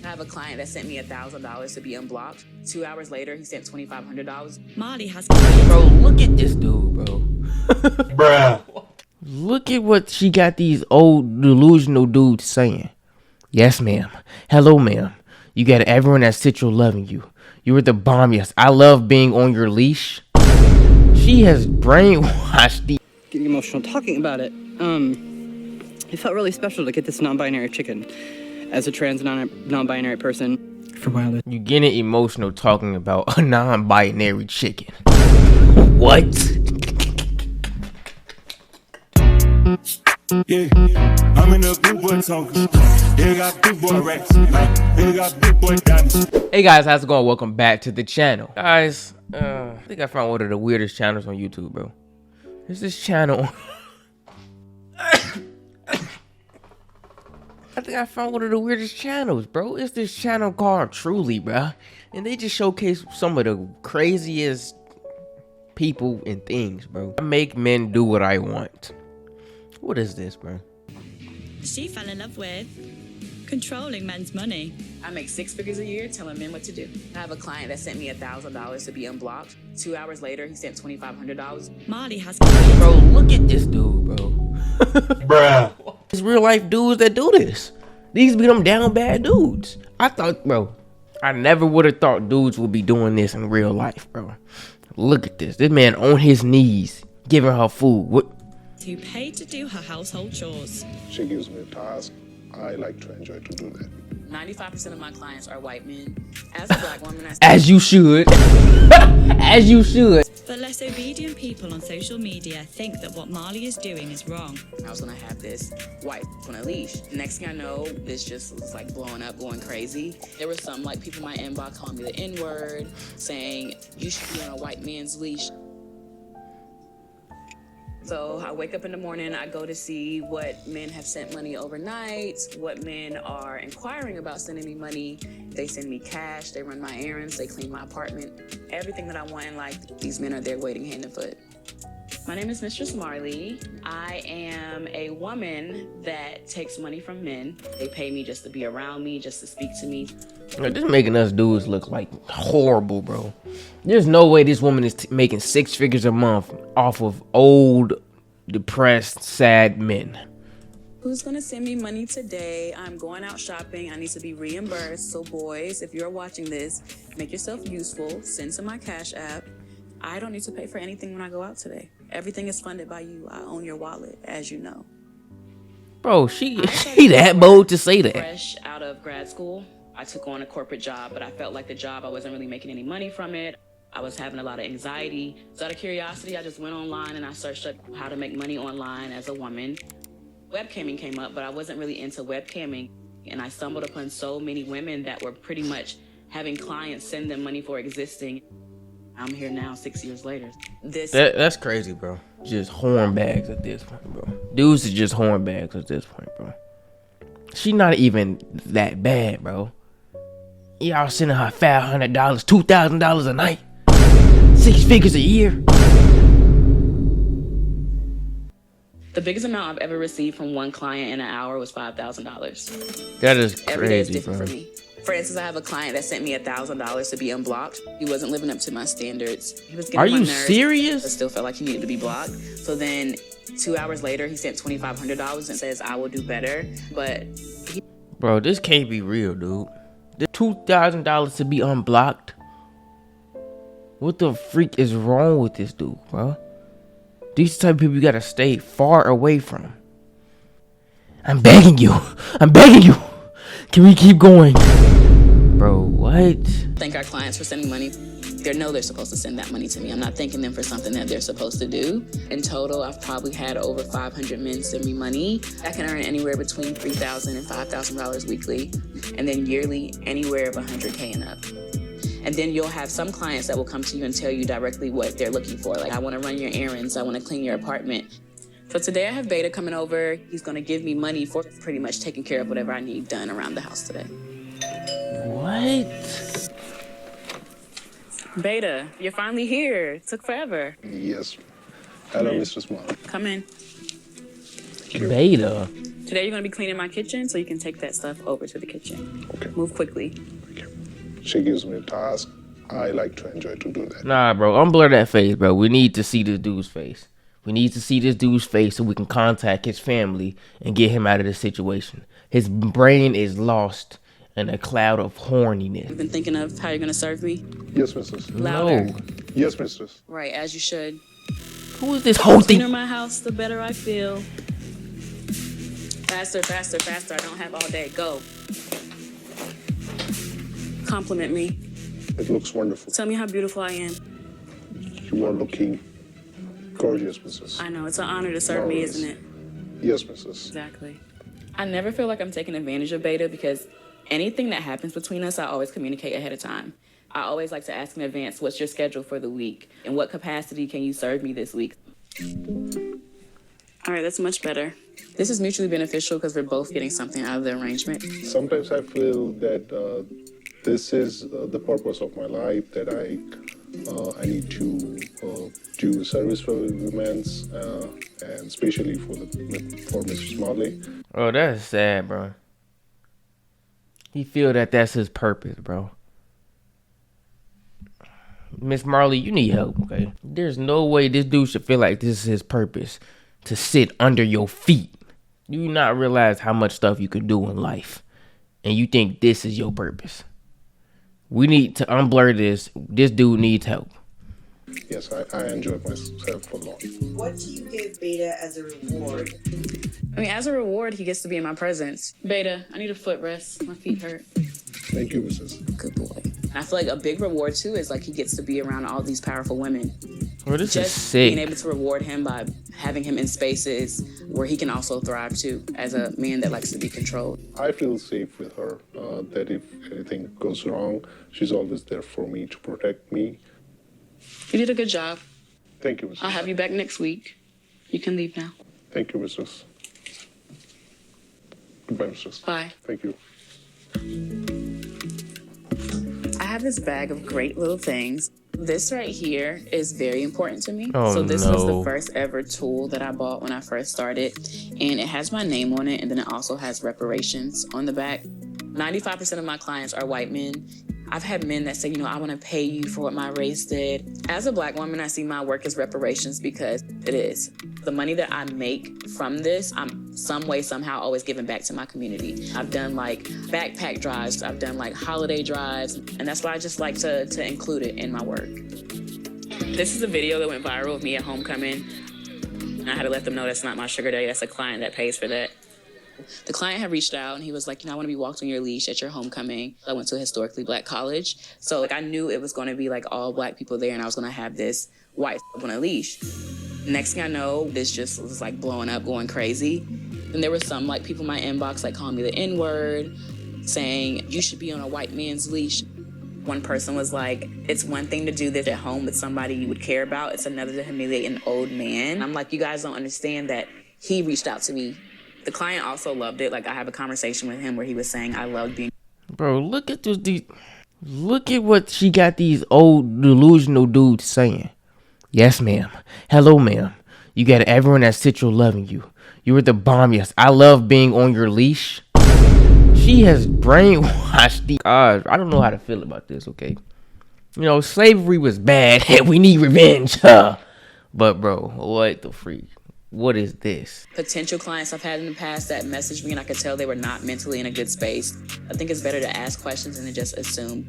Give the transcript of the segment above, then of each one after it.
I have a client that sent me $1,000 to be unblocked. 2 hours later, he sent $2,500. Marley has... Bro, look at this dude, bro. Bruh. Look at what she got these old delusional dudes saying. Yes, ma'am. Hello, ma'am. You got everyone at Central loving you. You were the bomb, yes. I love being on your leash. She has brainwashed the... Getting emotional talking about it. It felt really special to get this non-binary chicken. As a trans non-binary person. For a while. You getting emotional talking about a non-binary chicken. What? Yeah, I'm in the big boy talking. Yeah, got big boy racks. Yeah, got big boy diamonds. Hey guys, how's it going? Welcome back to the channel. Guys, I think I found one of the weirdest channels on YouTube, bro. There's this channel. I think I found one of the weirdest channels, bro. It's this channel called Truly, bro. And they just showcase some of the craziest people and things, bro. I make men do what I want. What is this, bro? She fell in love with controlling men's money. I make 6 figures a year telling men what to do. I have a client that sent me $1,000 to be unblocked. 2 hours later, he sent $2,500. Marley has... Bro, look at this dude, bro. Bruh. It's real life dudes that do this. These be them down bad dudes. I thought, bro, I never would have thought dudes would be doing this in real life, bro. Look at this. This man on his knees giving her food. What? To pay to do her household chores. She gives me a task. I like to enjoy to do that. 95% of my clients are white men. As a black woman, As you should. As you should. But less obedient people on social media think that what Marley is doing is wrong. I was gonna have this white on a leash. Next thing I know, this just was like blowing up, going crazy. There was some like people in my inbox calling me the N-word, saying you should be on a white man's leash. So I wake up in the morning, I go to see what men have sent money overnight, what men are inquiring about sending me money. They send me cash, they run my errands, they clean my apartment. Everything that I want in life, these men are there waiting hand and foot. My name is Mistress Marley. I am a woman that takes money from men. They pay me just to be around me, just to speak to me. This making us dudes look like horrible, bro. There's no way this woman is making 6 figures a month off of old, depressed, sad men. Who's gonna send me money today? I'm going out shopping. I need to be reimbursed. So boys, if you're watching this, make yourself useful. Send to my Cash App. I don't need to pay for anything when I go out today. Everything is funded by you. I own your wallet, as you know. She that bold to say that. Fresh out of grad school, I took on a corporate job, but I felt like the job, I wasn't really making any money from it. I was having a lot of anxiety. So out of curiosity, I just went online and I searched up how to make money online as a woman. Webcamming came up, but I wasn't really into webcamming. And I stumbled upon so many women that were pretty much having clients send them money for existing. I'm here now 6 years later. That's crazy, bro. Just hornbags at this point, bro. Dudes are just hornbags at this point, bro. She not even that bad, bro. Y'all sending her $500, $2,000 a night, 6 figures a year. The biggest amount I've ever received from one client in an hour was $5,000. That is crazy, Every day is different bro. for me. For instance, I have a client that sent me $1,000 to be unblocked. He wasn't living up to my standards. He was getting Are on my you nerves, serious? but still felt like he needed to be blocked. So then 2 hours later, he sent $2,500 and says, I will do better. But Bro, this can't be real, dude. This $2,000 to be unblocked. What the freak is wrong with this dude, bro? These type of people you gotta stay far away from. I'm begging you. I'm begging you. Can we keep going? Bro, what? thank our clients for sending money. They know they're supposed to send that money to me. I'm not thanking them for something that they're supposed to do. In total, I've probably had over 500 men send me money. I can earn anywhere between $3,000 and $5,000 weekly, and then yearly anywhere of $100K and up. And then you'll have some clients that will come to you and tell you directly what they're looking for. Like, I want to run your errands. I want to clean your apartment. So today I have Beta coming over. He's going to give me money for pretty much taking care of whatever I need done around the house today. What? Beta, you're finally here. It took forever. Yes. Hello, Mistress Marley. Come in. Beta? Today you're gonna be cleaning my kitchen, so you can take that stuff over to the kitchen. Okay. Move quickly. Okay. She gives me a task. I like to enjoy to do that. Nah, bro, unblur that face, bro. We need to see this dude's face. We need to see this dude's face so we can contact his family and get him out of this situation. His brain is lost in a cloud of horniness. You've been thinking of how you're gonna serve me? Yes, mistress. Louder. No. Yes, mistress. Right, as you should. Who is this whole The cleaner thing? my house, the better I feel. Faster, faster, faster. I don't have all day. Go. Compliment me. It looks wonderful. Tell me how beautiful I am. You are looking gorgeous, mistress. I know, it's an honor to serve me, isn't it? Yes, mistress. Exactly. I never feel like I'm taking advantage of Beta because anything that happens between us, I always communicate ahead of time. I always like to ask in advance, what's your schedule for the week? In what capacity can you serve me this week? All right, that's much better. This is mutually beneficial because we're both getting something out of the arrangement. Sometimes I feel that this is the purpose of my life, that I need to do service for women, and especially for Mistress Marley. Oh, that's sad, bro. He feel that that's his purpose, bro. Miss Marley, you need help, okay? There's no way this dude should feel like this is his purpose, to sit under your feet. Do you not realize how much stuff you can do in life? And you think this is your purpose? We need to unblur this. This dude needs help. Yes, I enjoy myself a lot. What do you give Beta as a reward? I mean, as a reward, he gets to be in my presence. Beta, I need a foot rest. My feet hurt. Thank you, Mrs. Good boy. I feel like a big reward, too, is like he gets to be around all these powerful women. Bro, this is Just sick. being able to reward him by having him in spaces where he can also thrive, too, as a man that likes to be controlled. I feel safe with her, that if anything goes wrong, she's always there for me to protect me. You did a good job. Thank you, Mrs. I'll have you back next week. You can leave now. Thank you, Mrs. Goodbye, Mrs. Bye. Thank you. I have this bag of great little things. This right here is very important to me. Oh, so this was no. the first ever tool that I bought when I first started. And it has my name on it, and then it also has Reparations on the back. 95% of my clients are white men. I've had men that say, I want to pay you for what my race did. As a black woman, I see my work as reparations because it is. The money that I make from this, I'm some way, somehow always giving back to my community. I've done like backpack drives. I've done like holiday drives. And that's why I just like to include it in my work. This is a video that went viral of me at homecoming. And I had to let them know that's not my sugar daddy. That's a client that pays for that. The client had reached out and he was like, I want to be walked on your leash at your homecoming. I went to a historically black college. So I knew it was going to be like all black people there and I was going to have this white on a leash. Next thing I know, this just was like blowing up, going crazy. And there were some like people in my inbox like calling me the N-word, saying you should be on a white man's leash. One person was like, it's one thing to do this at home with somebody you would care about. It's another to humiliate an old man. I'm like, you guys don't understand that he reached out to me. The client also loved it. Like I have a conversation with him where he was saying, I love being. Bro, look at this. Look at what she got these old delusional dudes saying. Yes, ma'am. Hello, ma'am. You got everyone at Central loving you. You were the bomb. Yes, I love being on your leash. She has brainwashed these guys. I don't know how to feel about this, okay? Slavery was bad. We need revenge. But, bro, what the freak? What is this? Potential clients I've had in the past that messaged me and I could tell they were not mentally in a good space. I think it's better to ask questions than to just assume.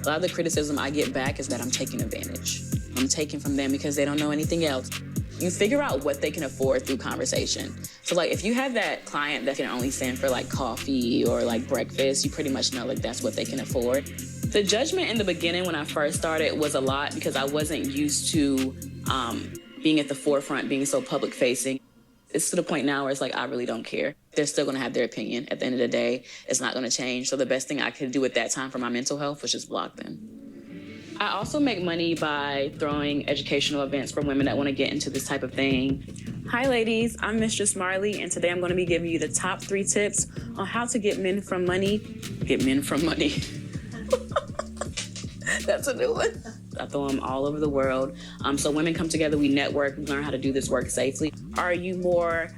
A lot of the criticism I get back is that I'm taking advantage. I'm taking from them because they don't know anything else. You figure out what they can afford through conversation. So like if you have that client that can only send for like coffee or like breakfast, you pretty much know like that's what they can afford. The judgment in the beginning when I first started was a lot because I wasn't used to being at the forefront, being so public facing. It's to the point now where it's like, I really don't care. They're still gonna have their opinion. At the end of the day, it's not gonna change. So the best thing I could do at that time for my mental health was just block them. I also make money by throwing educational events for women that wanna get into this type of thing. Hi ladies, I'm Mistress Marley, and today I'm gonna be giving you the top 3 tips on how to get men from money. Get men from money. That's a new one. I throw them all over the world. So women come together, we network, we learn how to do this work safely. Are you more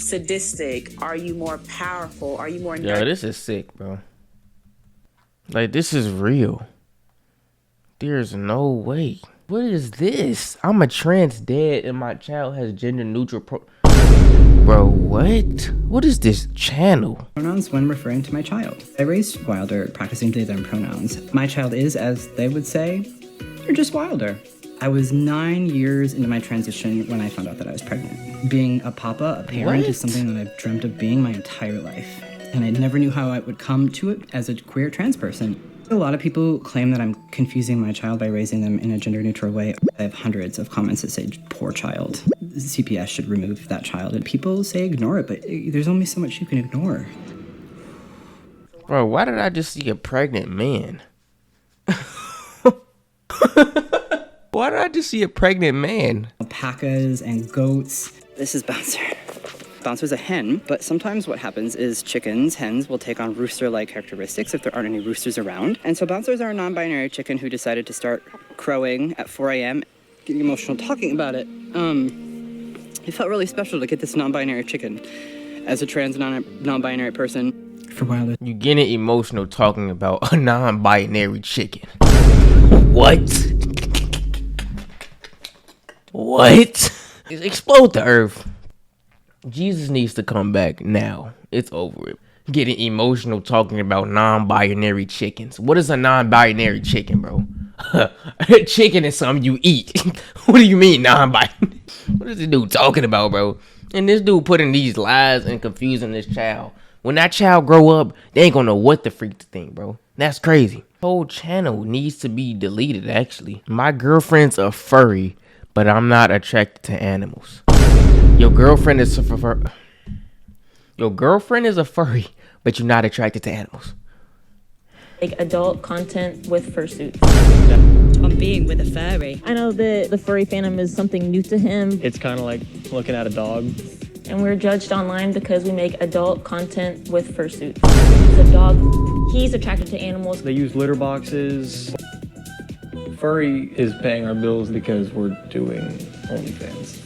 sadistic? Are you more powerful? Are you more Yo, this is sick, bro. Like, this is real. There's no way. What is this? I'm a trans dad and my child has gender neutral Bro, what? What is this channel? Pronouns when referring to my child. I raised Wilder practicing they them pronouns. My child is, as they would say, you're just Wilder. I was 9 years into my transition when I found out that I was pregnant. Being a papa, a parent, is something that I've dreamt of being my entire life. And I never knew how I would come to it as a queer trans person. A lot of people claim that I'm confusing my child by raising them in a gender-neutral way. I have hundreds of comments that say, poor child. CPS should remove that child. And people say ignore it, but there's only so much you can ignore. Bro, why did I just see a pregnant man? Why did I just see a pregnant man? Alpacas and goats. This is Bouncer. Bouncer's a hen, but sometimes what happens is hens will take on rooster-like characteristics if there aren't any roosters around. And so Bouncers are a non-binary chicken who decided to start crowing at 4 a.m. Getting emotional talking about it. It felt really special to get this non-binary chicken as a trans non-binary person. For Wilder. You getting emotional talking about a non-binary chicken. What? What? Explode the earth. Jesus needs to come back now. It's over it. Getting emotional talking about non-binary chickens. What is a non-binary chicken, bro? Chicken is something you eat. What do you mean non-binary? What is this dude talking about, bro? And this dude putting these lies and confusing this child. When that child grow up, they ain't gonna know what the freak to think, bro. That's crazy. Whole channel needs to be deleted, actually. My girlfriend's a furry, but I'm not attracted to animals. Your girlfriend is a furry, but you're not attracted to animals. Like adult content with fursuits. On being with a furry. I know that the furry fandom is something new to him. It's kind of like looking at a dog. And we're judged online because we make adult content with fursuits. He's a dog. He's attracted to animals. They use litter boxes. Furry is paying our bills because we're doing OnlyFans.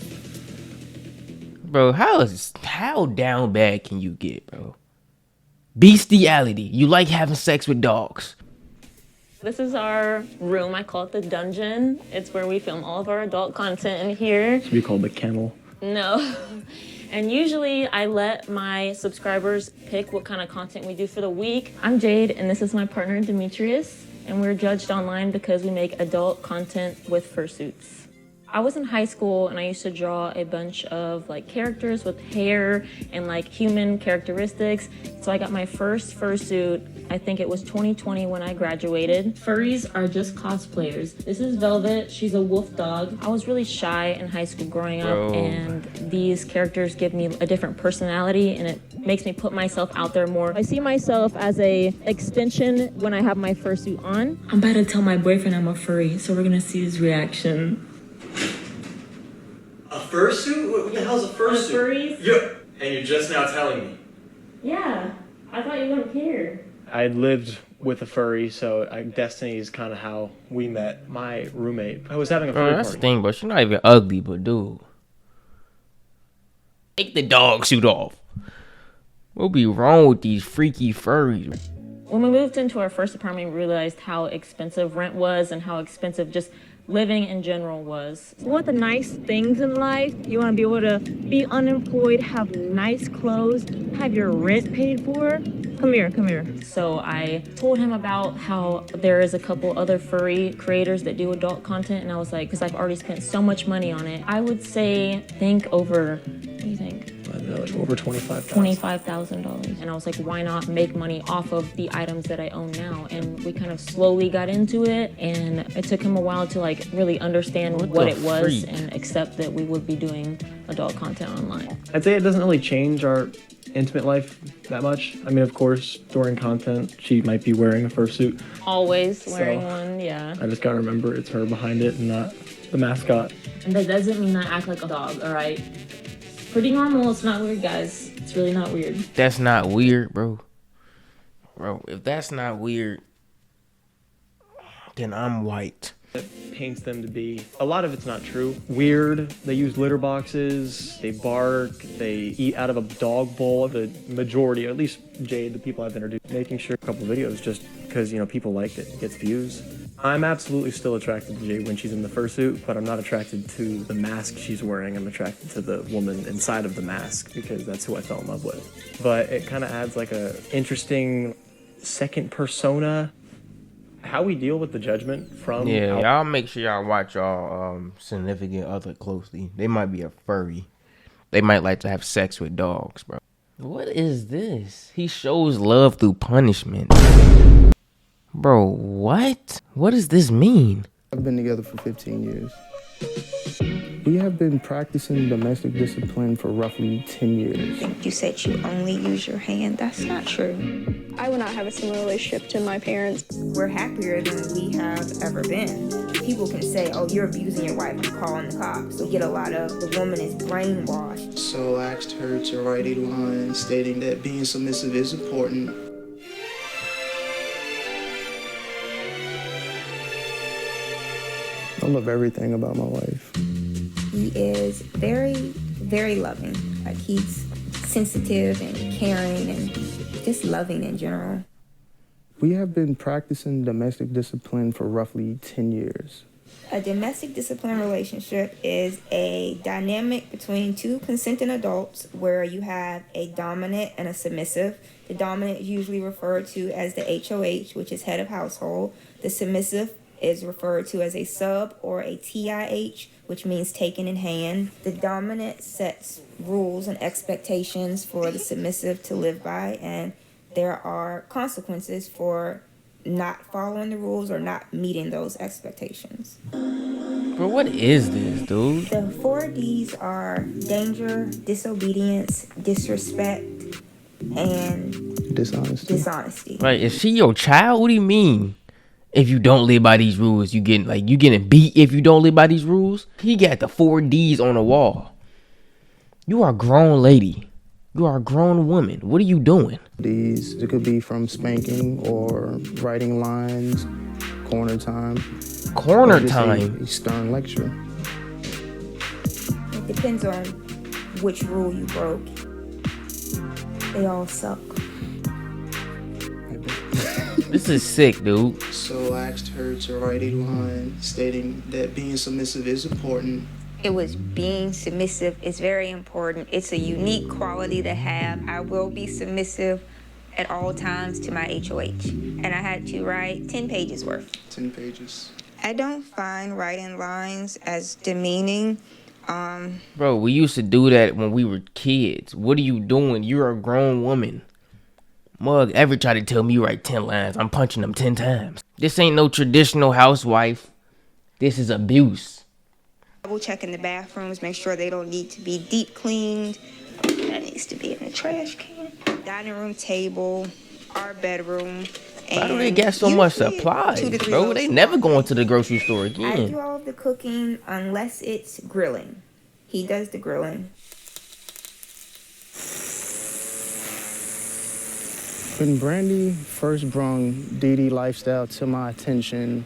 Bro, how down bad can you get, bro? Bestiality. You like having sex with dogs. This is our room. I call it the dungeon. It's where we film all of our adult content in here. It should be called the kennel. No. And usually I let my subscribers pick what kind of content we do for the week. I'm Jade, and this is my partner, Demetrius. And we're judged online because we make adult content with fursuits. I was in high school and I used to draw a bunch of like characters with hair and like human characteristics. So I got my first fursuit, I think it was 2020 when I graduated. Furries are just cosplayers. This is Velvet, she's a wolf dog. I was really shy in high school growing up, and these characters give me a different personality and it makes me put myself out there more. I see myself as a extension when I have my fursuit on. I'm about to tell my boyfriend I'm a furry, so we're gonna see his reaction. A fursuit? What the hell's a fursuit? Furries? Yeah. And you're just now telling me. Yeah, I thought you wouldn't care. I lived with a furry, so Destiny is kind of how we met. My roommate, I was having a furry That's party. the thing, bro. She's not even ugly, but dude, take the dog suit off. What be wrong with these freaky furries? When we moved into our first apartment, we realized how expensive rent was and how expensive just living in general was. You want the nice things in life. You want to be able to be unemployed, have nice clothes, have your rent paid for. Come here, come here. So I told him about how there is a couple other furry creators that do adult content, and I was like, because I've already spent so much money on it, I would say think over, what do you think? Over $25,000. $25,000. And I was like, why not make money off of the items that I own now? And we kind of slowly got into it, and it took him a while to like really understand what it was and accept that we would be doing adult content online. I'd say it doesn't really change our intimate life that much. I mean, of course, during content, she might be wearing a fursuit. Always wearing one, yeah. I just gotta remember it's her behind it and not the mascot. And that doesn't mean I act like a dog, all right? Pretty normal. It's not weird, guys. It's really not weird. That's not weird, bro. Bro, if that's not weird, then I'm white. paints them to be. A lot of it's not true. Weird. They use litter boxes. They bark. They eat out of a dog bowl. The majority, or at least Jade, the people I've introduced, making sure a couple videos just because, you know, people liked it. It gets views. I'm absolutely still attracted to Jade when she's in the fursuit, but I'm not attracted to the mask she's wearing. I'm attracted to the woman inside of the mask because that's who I fell in love with. But it kind of adds like a interesting second persona. How we deal with the judgment from... Yeah, y'all make sure y'all watch y'all significant other closely. They might be a furry. They might like to have sex with dogs, bro. What is this? He shows love through punishment. Bro, what? What does this mean? I've been together for 15 years. We have been practicing domestic discipline for roughly 10 years. You said you only use your hand. That's not true. I would not have a similar relationship to my parents. We're happier than we have ever been. People can say, oh, you're abusing your wife and calling the cops. So get a lot of the woman is brainwashed. So I asked her to write a line stating that being submissive is important. I love everything about my wife. He is very, very loving. Like, he's sensitive and caring and just loving in general. We have been practicing domestic discipline for roughly 10 years. A domestic discipline relationship is a dynamic between two consenting adults where you have a dominant and a submissive. The dominant is usually referred to as the HOH, which is head of household. The submissive is referred to as a sub or a TIH, which means taken in hand. The dominant sets rules and expectations for the submissive to live by, and there are consequences for not following the rules or not meeting those expectations. Bro, what is this, dude? The 4 Ds are danger, disobedience, disrespect, and dishonesty. Right, is she your child? What do you mean? If you don't live by these rules, you getting beat if you don't live by these rules? He got the 4 Ds on the wall. You are a grown lady. You are a grown woman. What are you doing? These, it could be from spanking or writing lines, corner time. Corner time? A stern lecture. It depends on which rule you broke. They all suck. This is sick, dude. So I asked her to write a line stating that being submissive is important. It was being submissive is very important. It's a unique quality to have. I will be submissive at all times to my HOH. And I had to write 10 pages worth. 10 pages. I don't find writing lines as demeaning. Bro, we used to do that when we were kids. What are you doing? You're a grown woman. Mug ever try to tell me you write 10 lines, I'm punching them 10 times. This ain't no traditional housewife. This is abuse. Double check in the bathrooms, make sure they don't need to be deep cleaned. That needs to be in the trash can. Dining room table, our bedroom. Why do they got so much supplies, bro? They never going to the grocery store again. I do all of the cooking unless it's grilling. He does the grilling. When Brandy first brought DD lifestyle to my attention,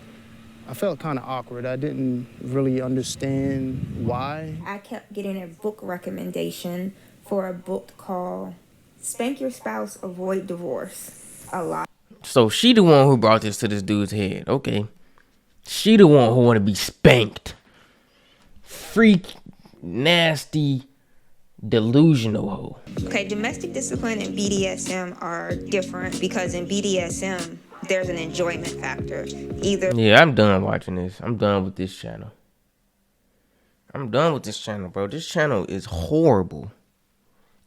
I felt kind of awkward. I didn't really understand why. I kept getting a book recommendation for a book called Spank Your Spouse, Avoid Divorce. A lot. So she the one who brought this to this dude's head. Okay. She the one who want to be spanked. Freak, nasty, delusional hoe. Okay, domestic discipline and BDSM are different because in BDSM, there's an enjoyment factor. Yeah, I'm done watching this. I'm done with this channel. I'm done with this channel, bro. This channel is horrible.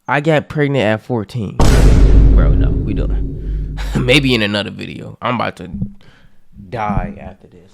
I got pregnant at 14. Bro, no, we done. Maybe in another video. I'm about to die after this.